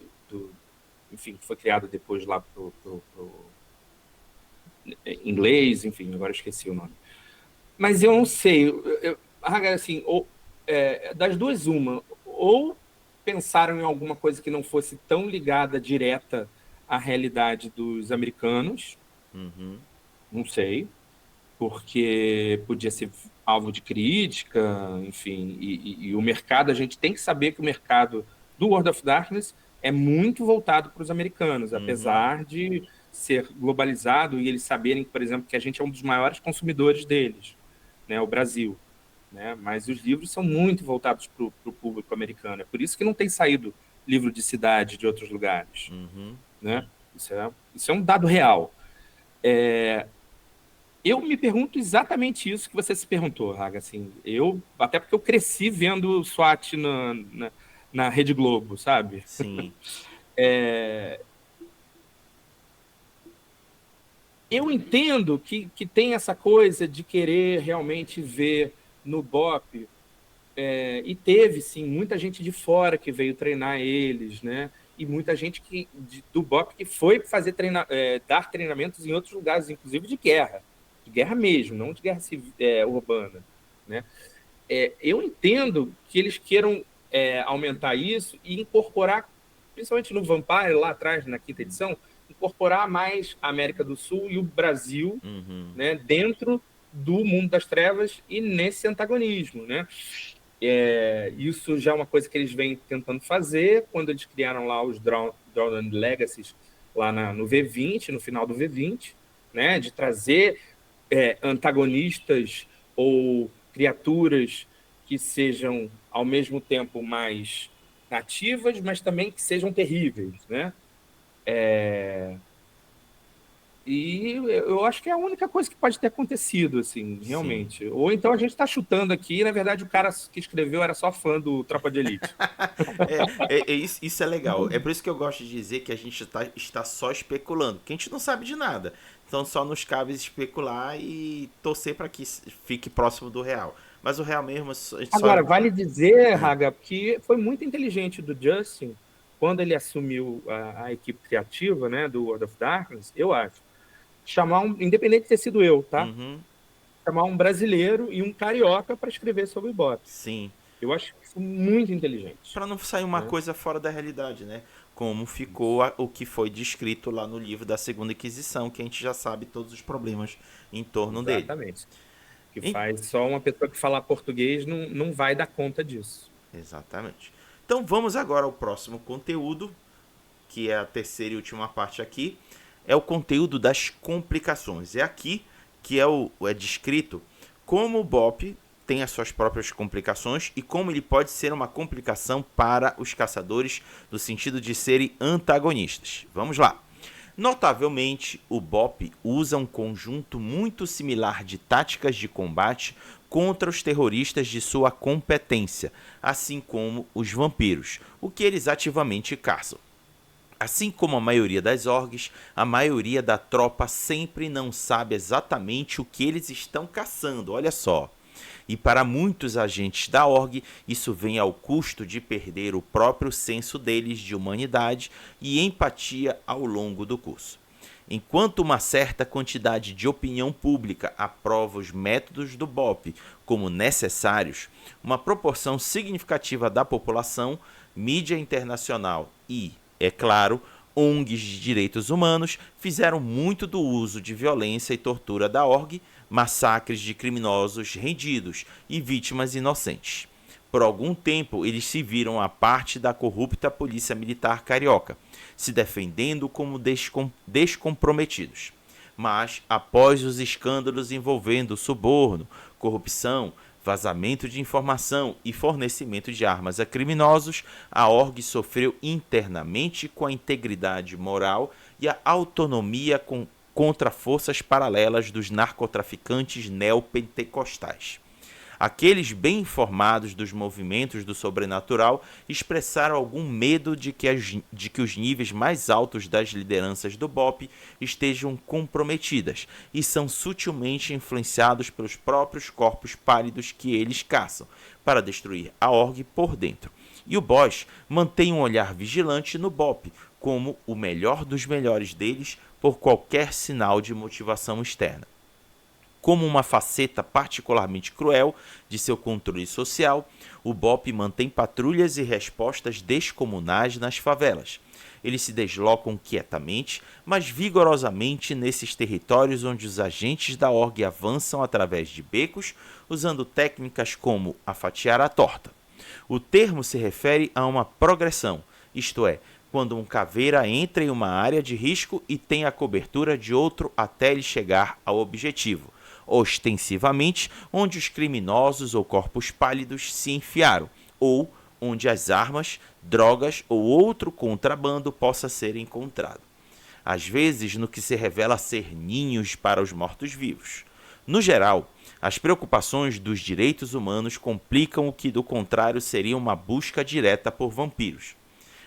enfim, que foi criado depois lá pro inglês, enfim, agora esqueci o nome. Mas eu não sei, assim, das duas, uma, ou pensaram em alguma coisa que não fosse tão ligada direta à realidade dos americanos, não sei, porque podia ser alvo de crítica, enfim, e o mercado, a gente tem que saber que o mercado do World of Darkness é muito voltado para os americanos, apesar de ser globalizado e eles saberem, por exemplo, que a gente é um dos maiores consumidores deles, né, o Brasil. né? Mas os livros são muito voltados para o público americano. É por isso que não tem saído livro de cidade de outros lugares, Uhum. né? Isso é um dado real. Eu me pergunto exatamente isso que você se perguntou, Raga. Assim, até porque eu cresci vendo SWAT na Rede Globo, sabe? Sim. Eu entendo que tem essa coisa de querer realmente ver no BOP, e teve, sim, muita gente de fora que veio treinar eles, né? E muita gente do BOP que foi fazer dar treinamentos em outros lugares, inclusive de guerra mesmo, não de guerra civil, urbana, né? Eu entendo que eles queiram aumentar isso e incorporar, principalmente no Vampire, lá atrás, na quinta edição, incorporar mais a América do Sul e o Brasil, Uhum. né, dentro do mundo das trevas e nesse antagonismo, né? Isso já é uma coisa que eles vêm tentando fazer quando eles criaram lá os Drawn Legacies lá no V20, no final do V20, né, de trazer antagonistas ou criaturas que sejam ao mesmo tempo mais nativas, mas também que sejam terríveis, né? E eu acho que é a única coisa que pode ter acontecido, assim, Sim. realmente. Ou então a gente está chutando aqui, e na verdade o cara que escreveu era só fã do Tropa de Elite. Isso é legal. É por isso que eu gosto de dizer que a gente está só especulando, porque a gente não sabe de nada. Então só nos cabe especular e torcer para que fique próximo do real. Mas o real mesmo, a gente só. Agora, vale dizer, Raga, que foi muito inteligente do Justin quando ele assumiu a equipe criativa, né, do World of Darkness, eu acho, chamar independente de ter sido eu, tá? Uhum, Chamar um brasileiro e um carioca para escrever sobre o Bop. sim. Eu acho que foi muito inteligente, Para não sair uma né? coisa fora da realidade, né? Como ficou o que foi descrito lá no livro da Segunda Inquisição, que a gente já sabe todos os problemas em torno dele. Exatamente. Que faz só uma pessoa que fala português não vai dar conta disso. Exatamente. Então vamos agora ao próximo conteúdo, que é a terceira e última parte aqui. É o conteúdo das complicações. É aqui que é descrito como o BOP tem as suas próprias complicações e como ele pode ser uma complicação para os caçadores, no sentido de serem antagonistas. Vamos lá. Notavelmente, o BOP usa um conjunto muito similar de táticas de combate contra os terroristas de sua competência, assim como os vampiros, o que eles ativamente caçam. Assim como a maioria das orgs, a maioria da tropa sempre não sabe exatamente o que eles estão caçando, olha só. E para muitos agentes da org, isso vem ao custo de perder o próprio senso deles de humanidade e empatia ao longo do curso. Enquanto uma certa quantidade de opinião pública aprova os métodos do BOP como necessários, uma proporção significativa da população, mídia internacional e, é claro, ONGs de direitos humanos fizeram muito do uso de violência e tortura da org, massacres de criminosos rendidos e vítimas inocentes. Por algum tempo, eles se viram à parte da corrupta polícia militar carioca, se defendendo como descomprometidos. Mas, após os escândalos envolvendo suborno, corrupção, vazamento de informação e fornecimento de armas a criminosos, a org sofreu internamente com a integridade moral e a autonomia contra forças paralelas dos narcotraficantes neopentecostais. Aqueles bem informados dos movimentos do sobrenatural expressaram algum medo de que os níveis mais altos das lideranças do BOP estejam comprometidas e são sutilmente influenciados pelos próprios corpos pálidos que eles caçam, para destruir a org por dentro. E o boss mantém um olhar vigilante no BOP, como o melhor dos melhores deles, por qualquer sinal de motivação externa. Como uma faceta particularmente cruel de seu controle social, o BOP mantém patrulhas e respostas descomunais nas favelas. Eles se deslocam quietamente, mas vigorosamente nesses territórios onde os agentes da org avançam através de becos, usando técnicas como a fatiar a torta. O termo se refere a uma progressão, isto é, quando um caveira entra em uma área de risco e tem a cobertura de outro até ele chegar ao objetivo. ostensivamente onde os criminosos ou corpos pálidos se enfiaram, ou onde as armas, drogas ou outro contrabando possa ser encontrado. Às vezes no que se revela ser ninhos para os mortos-vivos. No geral, as preocupações dos direitos humanos complicam o que do contrário seria uma busca direta por vampiros.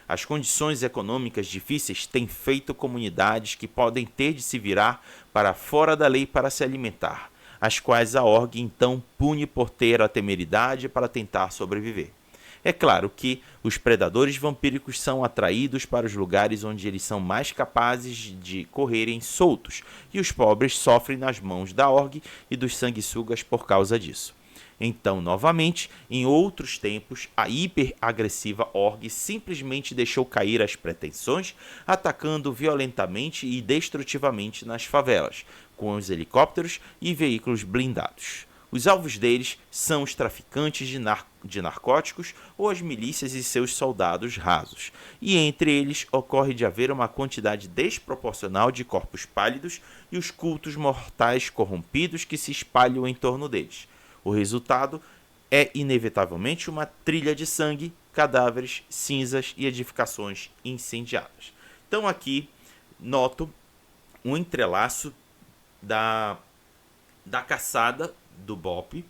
As condições econômicas difíceis têm feito comunidades que podem ter de se virar para fora da lei para se alimentar, as quais a org então pune por ter a temeridade para tentar sobreviver. É claro que os predadores vampíricos são atraídos para os lugares onde eles são mais capazes de correrem soltos, e os pobres sofrem nas mãos da org e dos sanguessugas por causa disso. Então, novamente, em outros tempos, a hiperagressiva org simplesmente deixou cair as pretensões, atacando violentamente e destrutivamente nas favelas, com os helicópteros e veículos blindados. Os alvos deles são os traficantes de narcóticos ou as milícias e seus soldados rasos, e entre eles ocorre de haver uma quantidade desproporcional de corpos pálidos e os cultos mortais corrompidos que se espalham em torno deles. O resultado é inevitavelmente uma trilha de sangue, cadáveres, cinzas e edificações incendiadas. Então aqui noto um entrelaço da caçada do BOP,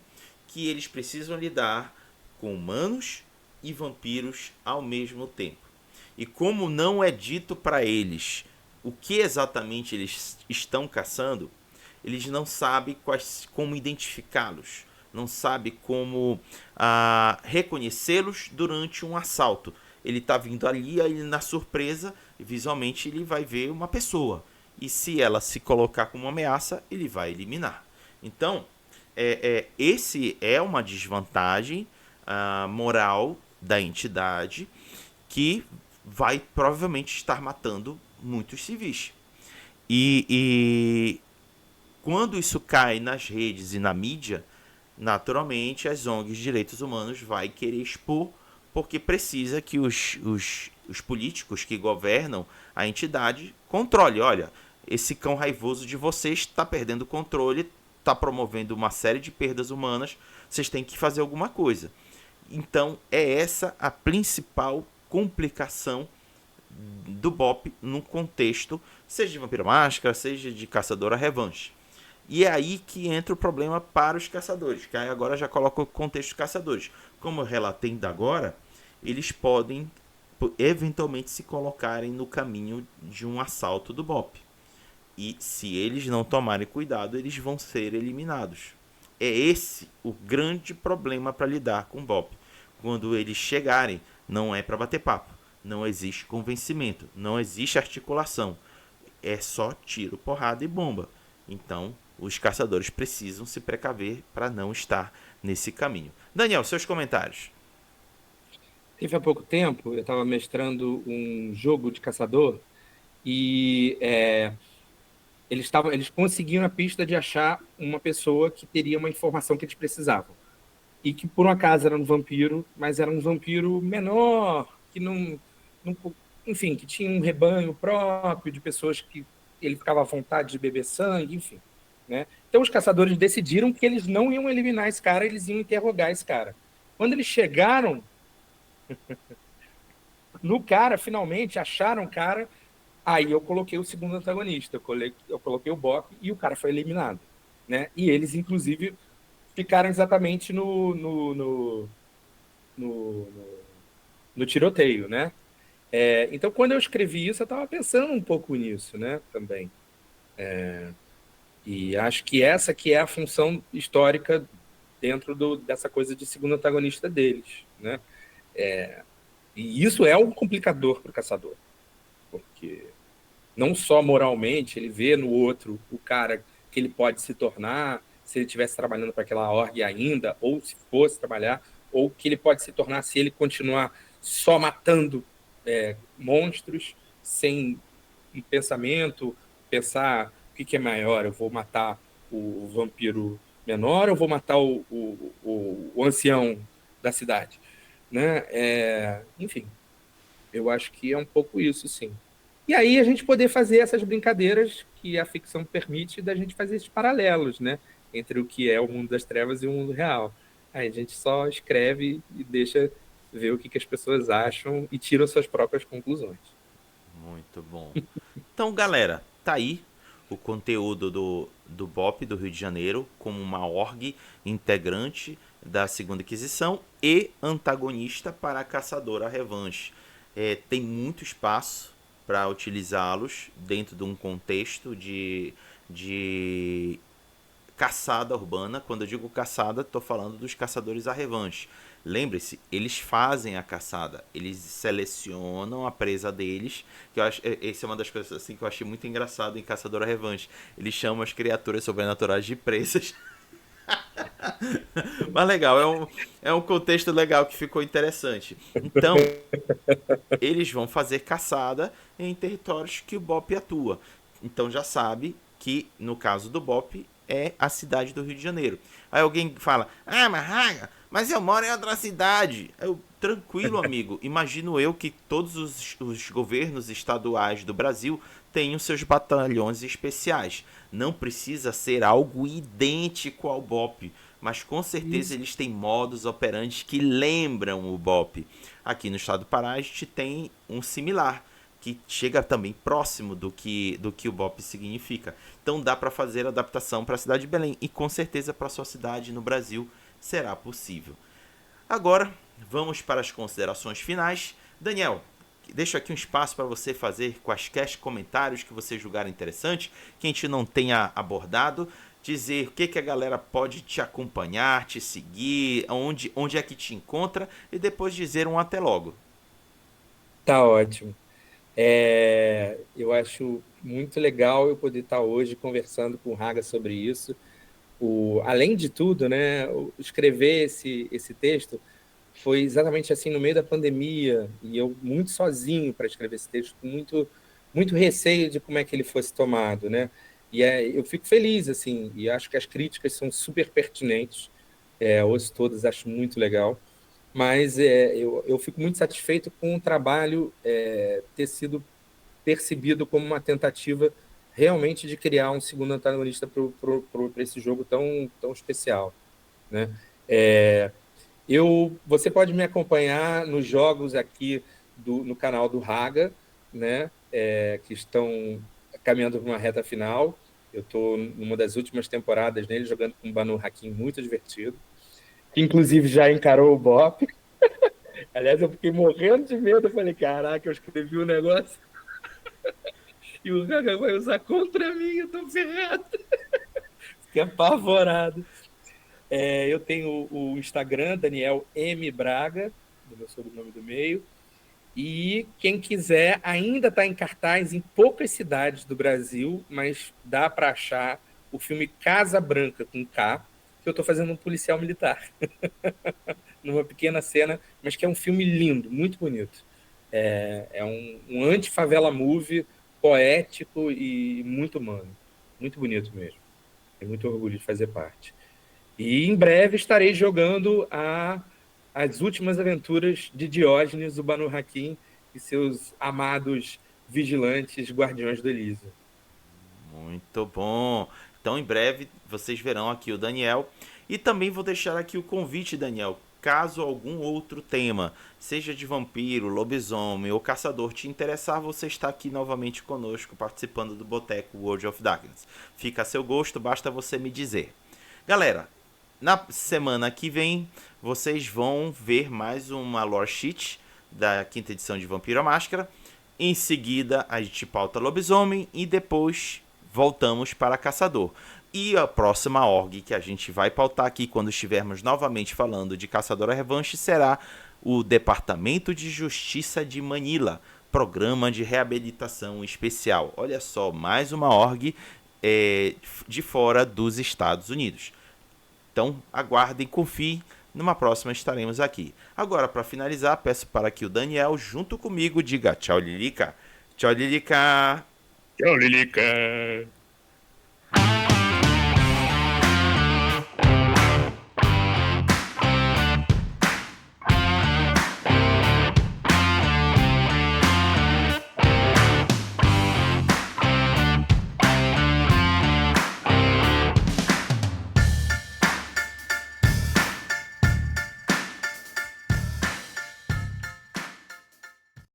que eles precisam lidar com humanos e vampiros ao mesmo tempo. E como não é dito para eles o que exatamente eles estão caçando, eles não sabem como identificá-los, não sabem como reconhecê-los durante um assalto. Ele está vindo ali, aí na surpresa, visualmente ele vai ver uma pessoa. E se ela se colocar como uma ameaça, ele vai eliminar. Então, esse é uma desvantagem moral da entidade que vai provavelmente estar matando muitos civis. E quando isso cai nas redes e na mídia, naturalmente as ONGs de direitos humanos vai querer expor, porque precisa que os políticos que governam a entidade controlem. Olha, esse cão raivoso de vocês está perdendo o controle, está promovendo uma série de perdas humanas, vocês têm que fazer alguma coisa. Então, é essa a principal complicação do BOP no contexto, seja de Vampiro Máscara, seja de Caçadora Revanche. E é aí que entra o problema para os caçadores, que aí agora já coloco o contexto dos caçadores. Como eu relatei ainda agora, eles podem eventualmente se colocarem no caminho de um assalto do BOP. E se eles não tomarem cuidado, eles vão ser eliminados. É esse o grande problema para lidar com o BOP. Quando eles chegarem, não é para bater papo. Não existe convencimento, não existe articulação. É só tiro, porrada e bomba. Então, os caçadores precisam se precaver para não estar nesse caminho. Daniel, seus comentários. Teve há pouco tempo, eu estava mestrando um jogo de caçador e eles conseguiram a pista de achar uma pessoa que teria uma informação que eles precisavam. E que, por um acaso, era um vampiro, mas era um vampiro menor, que enfim, que tinha um rebanho próprio de pessoas que ele ficava à vontade de beber sangue, enfim. Né? Então, os caçadores decidiram que eles não iam eliminar esse cara, eles iam interrogar esse cara. Quando eles chegaram no cara, finalmente, acharam o cara, aí eu coloquei o segundo antagonista, eu coloquei o Bop e o cara foi eliminado. Né? E eles, inclusive, ficaram exatamente no tiroteio, né? Então, quando eu escrevi isso, eu estava pensando um pouco nisso, né? Também. E acho que essa que é a função histórica dentro dessa coisa de segundo antagonista deles, né? E isso é um complicador para o caçador, porque não só moralmente, ele vê no outro o cara que ele pode se tornar se ele estivesse trabalhando para aquela org ainda, ou se fosse trabalhar, ou que ele pode se tornar se ele continuar só matando monstros, sem um pensamento, pensar o que é maior, eu vou matar o vampiro menor ou vou matar o ancião da cidade? Né? Enfim, eu acho que é um pouco isso, sim. E aí a gente poder fazer essas brincadeiras que a ficção permite da gente fazer esses paralelos, né? entre o que é o mundo das trevas e o mundo real. Aí a gente só escreve e deixa ver o que as pessoas acham e tiram suas próprias conclusões. Muito bom. Então, galera, tá aí o conteúdo do BOP do Rio de Janeiro como uma org integrante da Segunda Inquisição e antagonista para a Caçadora Revanche. Tem muito espaço para utilizá-los dentro de um contexto de caçada urbana. Quando eu digo caçada, estou falando dos caçadores à revanche. Lembre-se, eles fazem a caçada, eles selecionam a presa deles, que eu acho, essa é uma das coisas assim que eu achei muito engraçado em Caçador à Revanche. Eles chamam as criaturas sobrenaturais de presas. Mas legal, é um contexto legal que ficou interessante. Então, eles vão fazer caçada em territórios que o BOP atua. Então já sabe que, no caso do BOP, é a cidade do Rio de Janeiro. Aí alguém fala, mas eu moro em outra cidade. Tranquilo, amigo. Imagino eu que todos os governos estaduais do Brasil tenham seus batalhões especiais. Não precisa ser algo idêntico ao BOP, mas com certeza eles têm modus operandi que lembram o BOP. Aqui no estado do Pará a gente tem um similar, que chega também próximo do que o BOP significa. Então dá para fazer adaptação para a cidade de Belém e com certeza para a sua cidade no Brasil será possível. Agora vamos para as considerações finais. Daniel, deixo aqui um espaço para você fazer quaisquer comentários que você julgar interessante, que a gente não tenha abordado, dizer o que a galera pode te acompanhar, te seguir, onde é que te encontra e depois dizer um até logo. Tá ótimo. Eu acho muito legal eu poder estar hoje conversando com o Raga sobre isso. Além de tudo, né, escrever esse texto foi exatamente assim no meio da pandemia, e eu muito sozinho para escrever esse texto, com muito receio de como é que ele fosse tomado, né? E eu fico feliz, assim, e acho que as críticas são super pertinentes, ouço todas, acho muito legal, mas eu fico muito satisfeito com o trabalho ter sido percebido como uma tentativa realmente de criar um segundo antagonista para esse jogo tão especial, né? Você pode me acompanhar nos jogos aqui no canal do Raga, né? Que estão caminhando para uma reta final. Eu estou numa das últimas temporadas nele, jogando com um Banu Hakim muito divertido, que inclusive já encarou o BOP. Aliás, eu fiquei morrendo de medo. Eu falei, caraca, eu escrevi um negócio e o Raga vai usar contra mim, eu tô ferrado. Fiquei apavorado. Eu tenho o Instagram, Daniel M. Braga, do meu sobrenome do meio. E quem quiser, ainda está em cartaz em poucas cidades do Brasil, mas dá para achar o filme Casa Branca, com K, que eu estou fazendo um policial militar. Numa pequena cena, mas que é um filme lindo, muito bonito. É um anti-favela movie, poético e muito humano. Muito bonito mesmo. Tenho muito orgulho de fazer parte. E em breve estarei jogando as últimas aventuras de Diógenes, o Banu Hakim e seus amados vigilantes guardiões do Elísio. Muito bom. Então em breve vocês verão aqui o Daniel. E também vou deixar aqui o convite, Daniel. Caso algum outro tema, seja de vampiro, lobisomem ou caçador, te interessar, você está aqui novamente conosco, participando do Boteco World of Darkness. Fica a seu gosto, basta você me dizer. Galera, na semana que vem, vocês vão ver mais uma lore sheet da quinta edição de Vampiro à Máscara. Em seguida, a gente pauta lobisomem e depois voltamos para Caçador. E a próxima org que a gente vai pautar aqui quando estivermos novamente falando de Caçador à Revanche será o Departamento de Justiça de Manila, Programa de Reabilitação Especial. Olha só, mais uma org de fora dos Estados Unidos. Então, aguardem, confiem. Numa próxima estaremos aqui. Agora, para finalizar, peço para que o Daniel, junto comigo, diga tchau, Lilica. Tchau, Lilica. Tchau, Lilica.